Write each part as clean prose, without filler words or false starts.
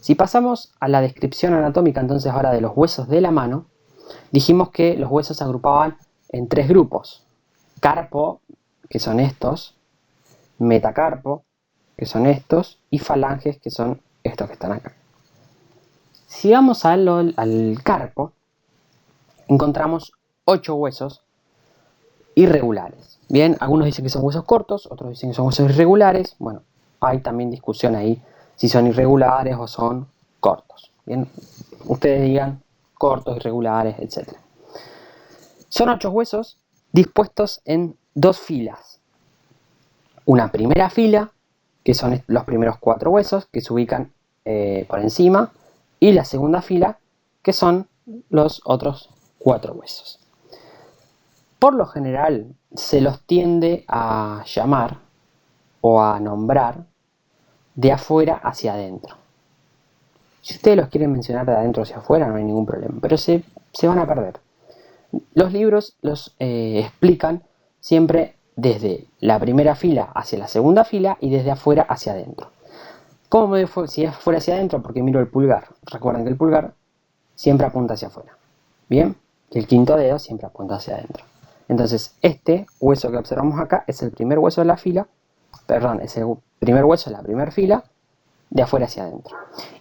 Si pasamos a la descripción anatómica entonces ahora de los huesos de la mano, dijimos que los huesos se agrupaban en 3 grupos. Carpo, que son estos, metacarpo, que son estos, y falanges, que son estos que están acá. Si vamos al carpo, encontramos 8 huesos irregulares. Bien, algunos dicen que son huesos cortos, otros dicen que son huesos irregulares. Bueno, hay también discusión ahí si son irregulares o son cortos. Bien, ustedes digan cortos, irregulares, etc. Son 8 huesos dispuestos en 2 filas. Una primera fila, que son los primeros 4 huesos que se ubican por encima, y la segunda fila, que son los otros 4 huesos. Por lo general se los tiende a llamar o a nombrar de afuera hacia adentro. Si ustedes los quieren mencionar de adentro hacia afuera no hay ningún problema, pero se van a perder. Los libros los explican siempre desde la primera fila hacia la segunda fila y desde afuera hacia adentro. ¿Cómo si es fuera hacia adentro? Porque miro el pulgar. Recuerden que el pulgar siempre apunta hacia afuera. Bien, y el quinto dedo siempre apunta hacia adentro. Entonces, este hueso que observamos acá es el primer hueso de la fila, perdón, es el primer hueso de la primera fila, de afuera hacia adentro.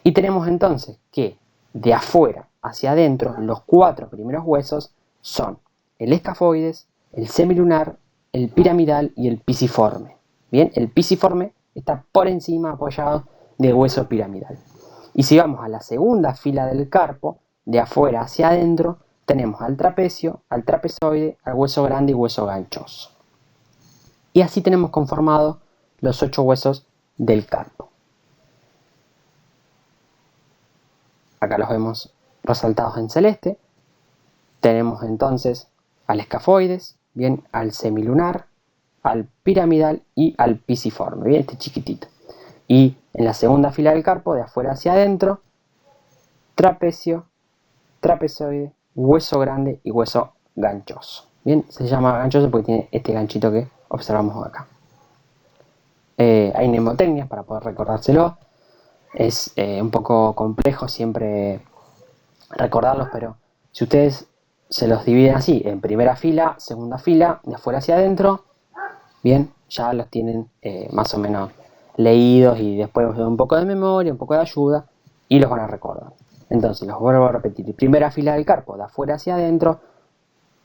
Y tenemos entonces que de afuera hacia adentro, los 4 primeros huesos son el escafoides, el semilunar, el piramidal y el pisiforme. Bien, el pisiforme está por encima apoyado del hueso piramidal. Y si vamos a la segunda fila del carpo, de afuera hacia adentro, tenemos al trapecio, al trapezoide, al hueso grande y hueso ganchoso. Y así tenemos conformados los 8 huesos del carpo. Acá los vemos resaltados en celeste. Tenemos entonces al escafoides, bien, al semilunar, al piramidal y al pisiforme, bien, este chiquitito. Y en la segunda fila del carpo, de afuera hacia adentro, trapecio, trapezoide, hueso grande y hueso ganchoso. Bien, se llama ganchoso porque tiene este ganchito que observamos acá. Hay mnemotecnias para poder recordárselo. Es un poco complejo siempre recordarlos, pero si ustedes se los dividen así, en primera fila, segunda fila, de afuera hacia adentro, bien, ya los tienen más o menos leídos y después un poco de memoria, un poco de ayuda y los van a recordar. Entonces los vuelvo a repetir. Primera fila del carpo, de afuera hacia adentro,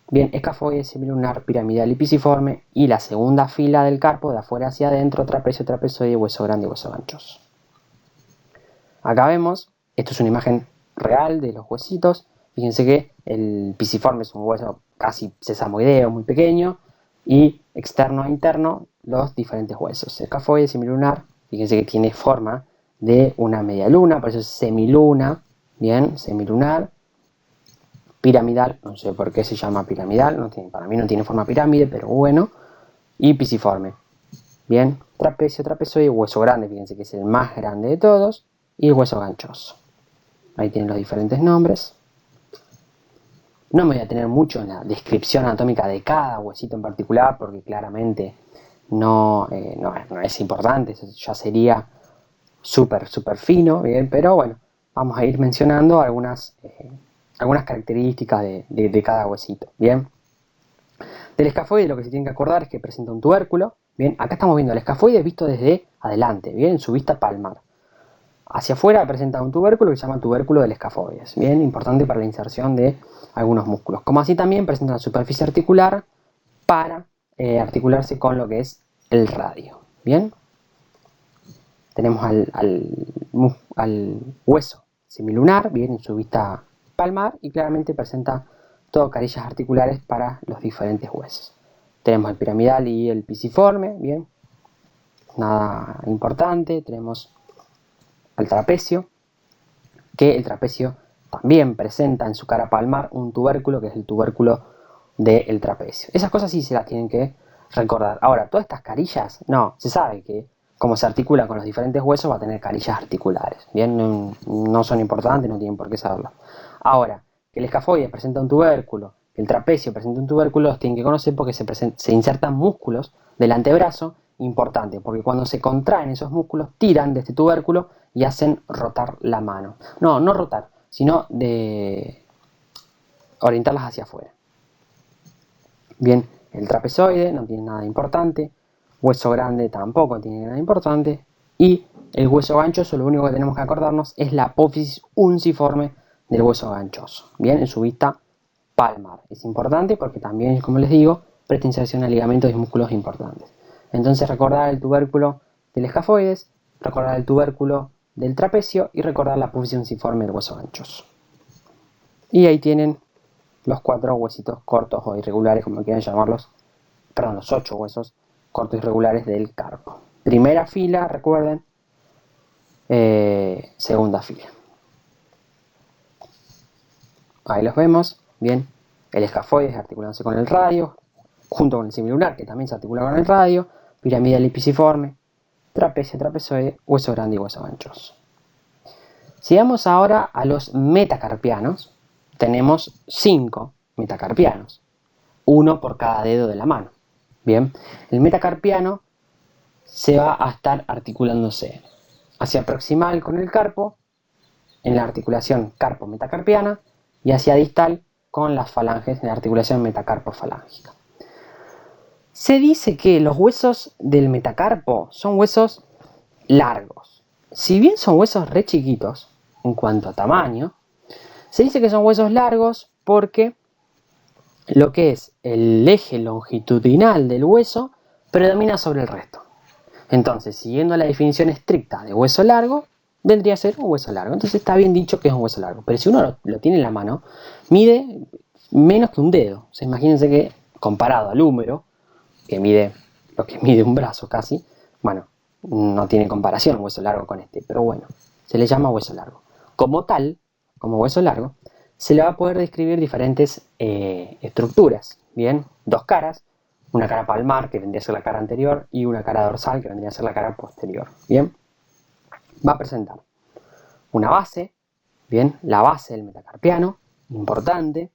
bien, escafoide, semilunar, piramidal y pisiforme. Y la segunda fila del carpo, de afuera hacia adentro, trapecio, trapezoide, hueso grande y hueso ganchoso. Acá vemos, esto es una imagen real de los huesitos. Fíjense que el pisiforme es un hueso casi sesamoideo, muy pequeño. Y externo a interno, los diferentes huesos. Escafoide, semilunar, fíjense que tiene forma de una media luna, por eso es semiluna. Bien, semilunar. Piramidal, no sé por qué se llama piramidal, para mí no tiene forma pirámide, pero bueno. Y pisiforme. Bien, trapecio, trapezoide, hueso grande, fíjense que es el más grande de todos. Y el hueso ganchoso. Ahí tienen los diferentes nombres. No me voy a tener mucho en la descripción anatómica de cada huesito en particular, porque claramente no es importante, eso ya sería súper fino, bien, pero bueno, vamos a ir mencionando algunas características de cada huesito, bien. Del escafoide lo que se tiene que acordar es que presenta un tubérculo, bien, acá estamos viendo el escafoide visto desde adelante, bien, en su vista palmar. Hacia afuera presenta un tubérculo que se llama tubérculo del escafoides, bien, importante para la inserción de algunos músculos. Como así también presenta una superficie articular para articularse con lo que es el radio, bien. Tenemos al hueso semilunar, bien, en su vista palmar, y claramente presenta todo carillas articulares para los diferentes huesos. Tenemos el piramidal y el pisiforme, bien, nada importante. Tenemos al trapecio, que el trapecio también presenta en su cara palmar un tubérculo, que es el tubérculo del trapecio. Esas cosas sí se las tienen que recordar. Ahora, todas estas carillas, no, se sabe que como se articula con los diferentes huesos va a tener carillas articulares, bien, no son importantes, no tienen por qué saberlo. Ahora, que el escafoide presenta un tubérculo, que el trapecio presenta un tubérculo, los tienen que conocer porque se insertan músculos del antebrazo importante, porque cuando se contraen esos músculos, tiran de este tubérculo y hacen rotar la mano. No rotar, sino de orientarlas hacia afuera. Bien, el trapezoide no tiene nada importante, hueso grande tampoco tiene nada importante, y el hueso ganchoso, lo único que tenemos que acordarnos es la apófisis unciforme del hueso ganchoso, bien, en su vista palmar. Es importante porque también, como les digo, presta inserción a ligamentos y músculos importantes. Entonces recordar el tubérculo del escafoides, recordar el tubérculo del trapecio y recordar la apófisis unciforme del hueso ganchoso. Y ahí tienen los 4 huesitos cortos o irregulares, como quieran llamarlos, perdón, los 8 huesos cortos irregulares del carpo. Primera fila, recuerden, segunda fila. Ahí los vemos, bien, el escafoides articulándose con el radio, junto con el semilunar, que también se articula con el radio, piramidal y pisiforme, trapecio, trapezoide, hueso grande y hueso ganchoso. Sigamos ahora a los metacarpianos. Tenemos 5 metacarpianos, uno por cada dedo de la mano. Bien, el metacarpiano se va a estar articulándose hacia proximal con el carpo, en la articulación carpo-metacarpiana, y hacia distal con las falanges en la articulación metacarpo-falángica. Se dice que los huesos del metacarpo son huesos largos. Si bien son huesos re chiquitos en cuanto a tamaño, se dice que son huesos largos porque lo que es el eje longitudinal del hueso predomina sobre el resto. Entonces, siguiendo la definición estricta de hueso largo, vendría a ser un hueso largo. Entonces está bien dicho que es un hueso largo. Pero si uno lo tiene en la mano, mide menos que un dedo. O sea, imagínense que comparado al húmero, que mide lo que mide un brazo casi, bueno, no tiene comparación un hueso largo con este. Pero bueno, se le llama hueso largo. Como tal, como hueso largo, se le va a poder describir diferentes estructuras. Bien, 2 caras. Una cara palmar, que vendría a ser la cara anterior, y una cara dorsal, que vendría a ser la cara posterior. Bien, va a presentar una base, bien, la base del metacarpiano, importante,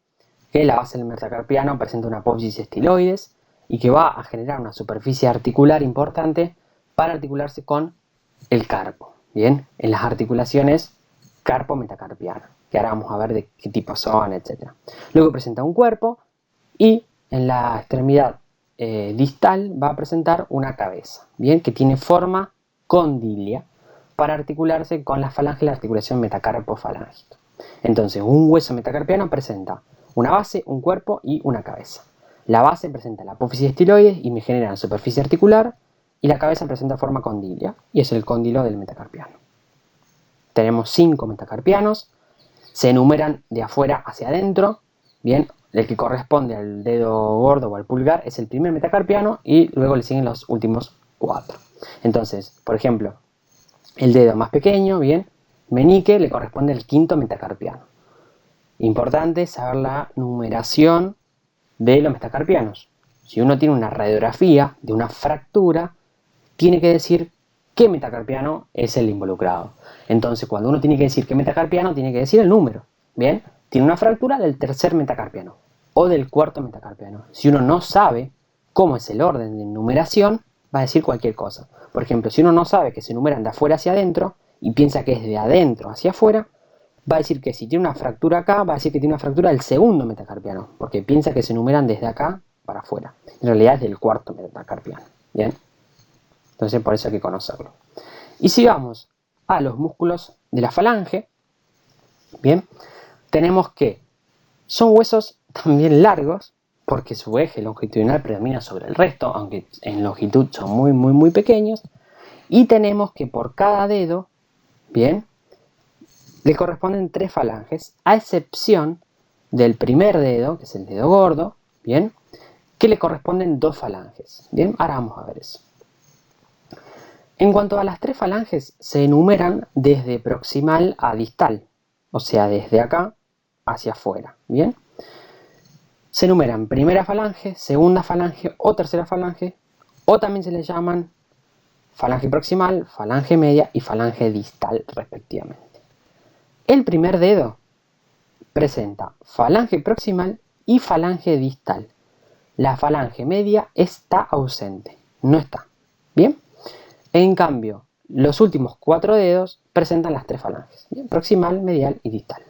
que la base del metacarpiano presenta una apófisis estiloides y que va a generar una superficie articular importante para articularse con el carpo, bien, en las articulaciones carpo-metacarpiano, que ahora vamos a ver de qué tipo son, etc. Luego presenta un cuerpo y en la extremidad distal va a presentar una cabeza, bien, que tiene forma condilia para articularse con la falange, la articulación metacarpo-falángica. Entonces, un hueso metacarpiano presenta una base, un cuerpo y una cabeza. La base presenta la apófisis estiloides y me genera la superficie articular, y la cabeza presenta forma condilia y es el cóndilo del metacarpiano. Tenemos 5 metacarpianos, se enumeran de afuera hacia adentro, bien. El que corresponde al dedo gordo o al pulgar es el primer metacarpiano y luego le siguen los últimos 4. Entonces, por ejemplo, el dedo más pequeño, bien, meñique, le corresponde al 5.º metacarpiano. Importante saber la numeración de los metacarpianos. Si uno tiene una radiografía de una fractura, tiene que decir qué metacarpiano es el involucrado. Entonces, cuando uno tiene que decir qué metacarpiano, tiene que decir el número, bien. Tiene una fractura del 3.er metacarpiano o del 4.º metacarpiano. Si uno no sabe cómo es el orden de numeración, va a decir cualquier cosa. Por ejemplo, si uno no sabe que se numeran de afuera hacia adentro y piensa que es de adentro hacia afuera, va a decir que si tiene una fractura acá, va a decir que tiene una fractura del 2.º metacarpiano, porque piensa que se numeran desde acá para afuera. En realidad es del 4.º metacarpiano. ¿Bien? Entonces por eso hay que conocerlo. Y si vamos a los músculos de la falange, bien, tenemos que son huesos también largos, porque su eje longitudinal predomina sobre el resto, aunque en longitud son muy pequeños. Y tenemos que por cada dedo, bien, le corresponden 3 falanges, a excepción del primer dedo, que es el dedo gordo, bien, que le corresponden 2 falanges. Bien, ahora vamos a ver eso. En cuanto a las 3 falanges, se enumeran desde proximal a distal, o sea, desde acá hacia afuera, ¿bien? Se enumeran primera falange, segunda falange o tercera falange, o también se les llaman falange proximal, falange media y falange distal respectivamente. El primer dedo presenta falange proximal y falange distal. La falange media está ausente, no está. Bien. En cambio, los últimos 4 dedos presentan las 3 falanges. Bien, proximal, medial y distal.